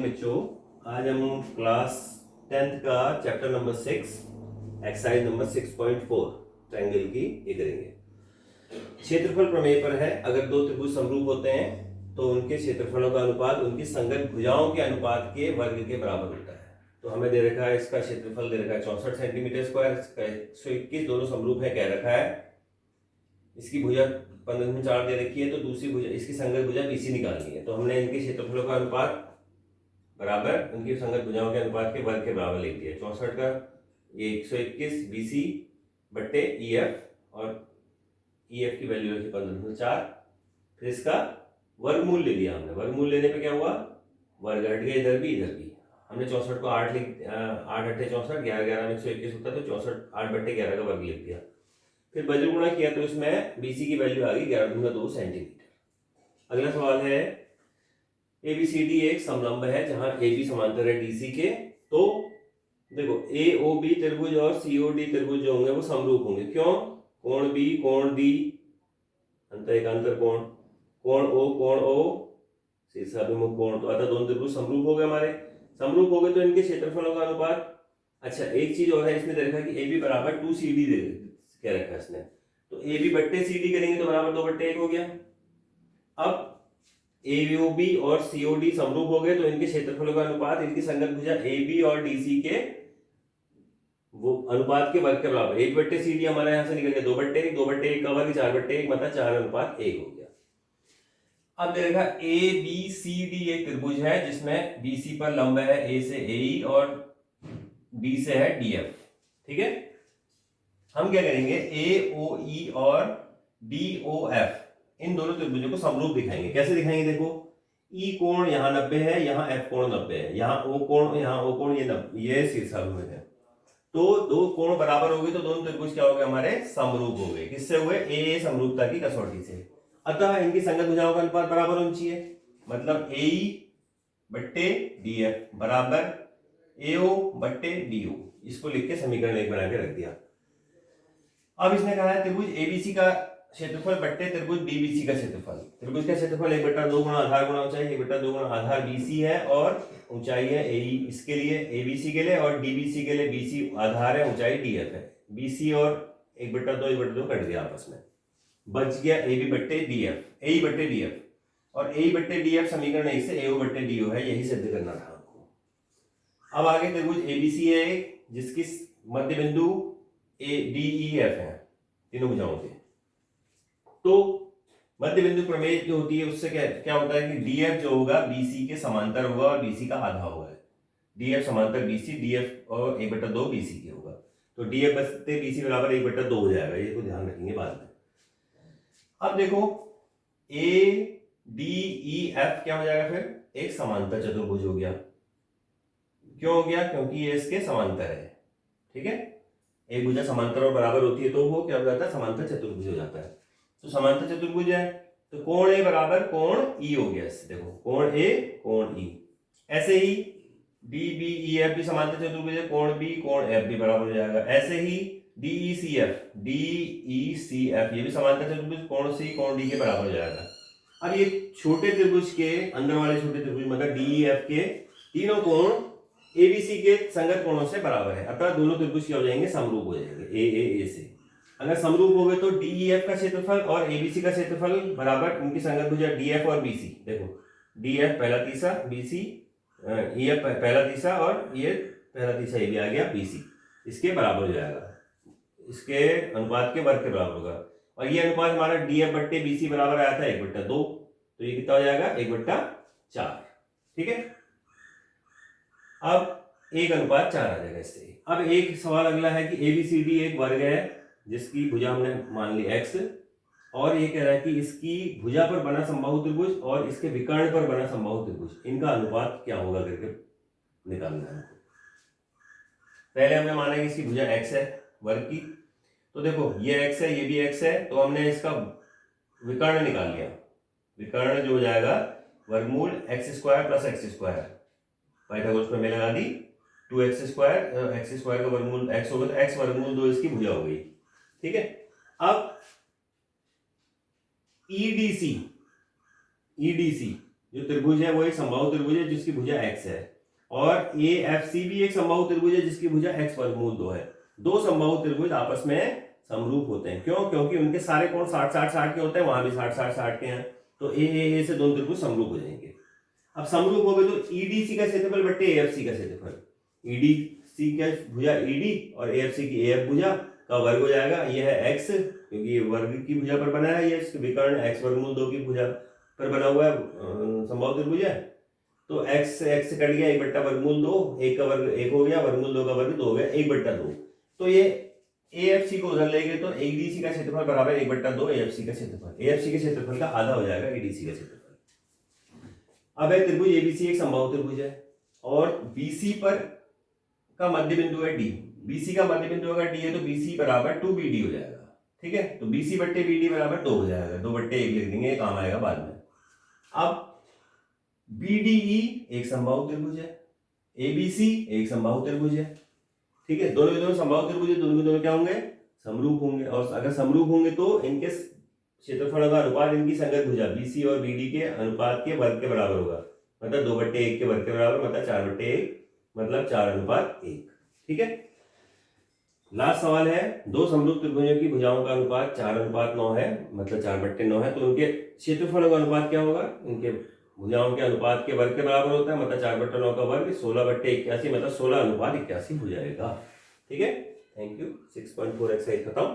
बच्चों, आज हम क्लास 10th का chapter number 6 exercise number 6.4 triangle की ये करेंगे। क्षेत्रफल प्रमेय पर है। अगर दो त्रिभुज समरूप होते हैं तो उनके क्षेत्रफलों का अनुपात उनकी संगत भुजाओं के अनुपात के वर्ग के बराबर होता है। तो हमें दे रखा है, इसका क्षेत्रफल दे रखा है 64 सेंटीमीटर स्क्वायर, इसका 121, दोनों समरूप है कह रखा है। इसकी भुजा 15/4 दे रखी है, तो दूसरी भुजा, इसकी संगत भुजा BC निकालनी है। तो हमने इनके क्षेत्रफलों का अनुपात बराबर उनकी संगत भुजाओं के अनुपात के वर्ग के बराबर लिख दिया। 64 का ये 121 BC बट्टे EF, और EF की वैल्यू रखी 15/4। फिर इसका वर्गमूल ले लिया हमने। वर्गमूल लेने पे क्या हुआ, वर्ग हट गया, इधर भी इधर भी। हमने 64 को 8 लिख 8 8 64, 11 11 में 121 होता है, तो 64 8/11 का वर्ग लिख दिया। फिर बजर गुणा किया तो इसमें BC की वैल्यू आ गई 11×2 सेंटीमीटर। अगला सवाल है, ABCD एक समलंब है जहां AB समांतर है DC के। तो देखो, AOB त्रिभुज और COD त्रिभुज जो होंगे वो समरूप होंगे। क्यों? कोण B कोण D अंतर कोण, कोण O शीर्षाभिमुख कोण, तो अतः दोनों त्रिभुज समरूप हो गए हमारे। समरूप हो गए तो इनके क्षेत्रफलों का अनुपात। अच्छा, एक चीज और है, इसमें दे रखा कि AB बराबर 2CD दे क्या रखा है इसने, तो AB बट्टे CD करेंगे तो बराबर 2/1 हो गया। अब AOB और COD समरूप हो गए तो इनके क्षेत्रफलों का अनुपात इनकी संगत भुजा AB और DC के वो अनुपात के वर्ग के बराबर। 1/CD हमारे यहां से निकल गया 2/1, 2/1 का वर्ग 4/1, मतलब 4:1 हो गया। अब देखा ABCD एक त्रिभुज है जिसमें BC पर लंब है A से AE और B से है DF। ठीक है, हम क्या करेंगे, AOE और DOF इन दोनों त्रिभुजों को समरूप दिखाएंगे। कैसे दिखाएंगे, देखो, E कोण यहाँ 90 है, यहाँ F कोण 90 है, यहाँ O कोण, यहाँ O कोण, ये शीर्षाभिमुख है। तो दो कोण बराबर हो गए तो दोनों त्रिभुज क्या हो गए हमारे, समरूप हो गए। किससे हुए? A समरूपता की कसौटी से। अतः इनकी संगत भुजाओं का अनुपात बराबर होना चाहिए, मतलब AE बट्टे DF बराबर AO बट्टे DO। इसको लिख के समीकरण 1 बना के रख दिया। अब इसने कहा है त्रिभुज ABC का क्षेत्रफल बट्टे त्रिभुज BBC का क्षेत्रफल। त्रिभुज का क्षेत्रफल 1/2 गुणा आधार गुणा ऊंचाई, 1/2 गुणा आधार BC है और ऊंचाई है AE, इसके लिए ABC के लिए, और DBC के लिए BC आधार है, ऊंचाई DF है। BC और 1/2 कट गया आपस में, बच गया AB बट्टे DF, AE बट्टे DF, और AE बट्टे DF समीकरण 1 से AO बट्टे DO है, यही सिद्ध करना था आपको। अब आगे त्रिभुज ABC है जिसकी मध्य बिंदु DEF है तीनों भुजाओं के। तो मध्य बिंदु प्रमेय जो होती है उससे क्या होता है कि DF जो होगा BC के समांतर होगा और BC का आधा होगा। DF समांतर BC, DF और 1/2 BC के होगा, तो DF बचते BC बराबर 1/2 हो जाएगा। ये को ध्यान रखेंगे बाद में। अब देखो, ADEF क्या हो जाएगा, फिर एक समांतर चतुर्भुज हो गया। क्यों हो गया? क्योंकि ये इसके समांतर है। ठीक है, एक भुजा समांतर और बराबर होती है तो वो क्या हो जाता है, समांतर चतुर्भुज हो जाता है। तो समांतर चतुर्भुज है तो कोण A बराबर कोण E हो गया। इससे देखो, कोण A कोण E। ऐसे ही DBEF भी समांतर चतुर्भुज है, कोण B कोण F भी बराबर हो जाएगा। ऐसे ही DECF ये भी समांतर चतुर्भुज, कोण C कोण D के बराबर हो जाएगा। अब ये छोटे त्रिभुज के अंदर वाले छोटे त्रिभुज मतलब DEF के तीनों कोण ABC के संगत कोणों से बराबर है, अतः दोनों त्रिभुज क्या हो जाएंगे, समरूप हो जाएंगे A से। अगर समरूप हो गए तो DEF का क्षेत्रफल और ABC का क्षेत्रफल बराबर उनकी संगत भुजा DF और BC। देखो, DF पहला तीसरा, BC EF पहला तीसरा, और ये पहला तीसरा, ये भी आ गया BC, इसके बराबर हो जाएगा, इसके अनुपात के वर्ग के बराबर होगा। और ये अनुपात हमारा DF बट्टे BC बराबर आया था 1/2, तो ये कितना हो जाएगा, 1/4। ठीक है, अब 1:4 आ जाएगा इससे। अब एक सवाल अगला है कि ABCD एक वर्ग है जिसकी भुजा हमने मान ली x, और ये कह रहा है कि इसकी भुजा पर बना समबाहु त्रिभुज और इसके विकर्ण पर बना समबाहु त्रिभुज, इनका अनुपात क्या होगा करके निकालना है। पहले हमने माना कि इसकी भुजा x है वर्ग की, तो देखो ये x है, ये भी x है, तो हमने इसका विकर्ण निकाल लिया। विकर्ण जो हो जाएगा वर्गमूल x² + x², पाइथागोरस प्रमेय लगा दी, 2x², x² का वर्गमूल x होगा तो x वर्गमूल 2 इसकी भुजा हो गई। ठीक है, अब EDC जो त्रिभुज है वो एक समबाहु त्रिभुज है जिसकी भुजा x है, और AFC भी एक समबाहु त्रिभुज है जिसकी भुजा x वर्गमूल 2 है। दो समबाहु त्रिभुज आपस में समरूप होते हैं, क्यों? क्योंकि उनके सारे कोण 60-60-60 के होते हैं, वहां भी 60-60-60 के हैं, तो ए से दोनों त्रिभुज समरूप हो जाएंगे। अब समरूप हो गए तो EDC का क्षेत्रफल बट्टे AFC का क्षेत्रफल, EDC का भुजा ED और AFC की AF भुजा का वर्ग हो जाएगा। यह है x, क्योंकि ये वर्ग की भुजा पर बना है, ये विकर्ण x वर्गमूल 2 की भुजा पर बना हुआ है समबाहु त्रिभुज है। तो x कट गया, 1 बट्टा वर्गमूल 2, 1 का वर्ग 1 हो गया, वर्गमूल 2 का वर्ग 2 हो गया, 1/2। तो ये AFC को उधर लेंगे तो ADC का क्षेत्रफल बराबर 1/2 AFC का क्षेत्रफल, AFC के क्षेत्रफल का आधा हो जाएगा ADC का क्षेत्रफल। अब है त्रिभुज ABC एक समबाहु त्रिभुज है और BC पर का मध्य बिंदु है D, BC का मध्य बिंदु अगर D है तो BC बराबर 2BD हो जाएगा, ठीक है। तो BC बट्टे BD बराबर 2 हो जाएगा, 2/1 लिख देंगे, काम आएगा बाद में। अब BDE एक समबाहु त्रिभुज है, ABC एक समबाहु त्रिभुज है, ठीक है। दोनों के दोनों समबाहु त्रिभुज है, दोनों के दोनों क्या होंगे? समरूप होंगे, और अगर समरूप होंगे तो इनके क्षेत्रफल का अनुपात इनकी संगत भुजा BC और BD के अनुपात के वर्ग के बराबर होगा, मतलब 2/1 के वर्ग के बराबर, मतलब 4/1, मतलब 4:1, ठीक है। लास्ट सवाल है, दो समरूप त्रिभुजों की भुजाओं का अनुपात 4:9 है, मतलब 4/9 है, तो उनके क्षेत्रफलों का अनुपात क्या होगा? इनके भुजाओं के अनुपात के वर्ग के बराबर होता है, मतलब 4/9 का वर्ग 16/81, मतलब 16:81 हो जाएगा, ठीक है। Thank you. 6.4 एक्सरसाइज खत्म।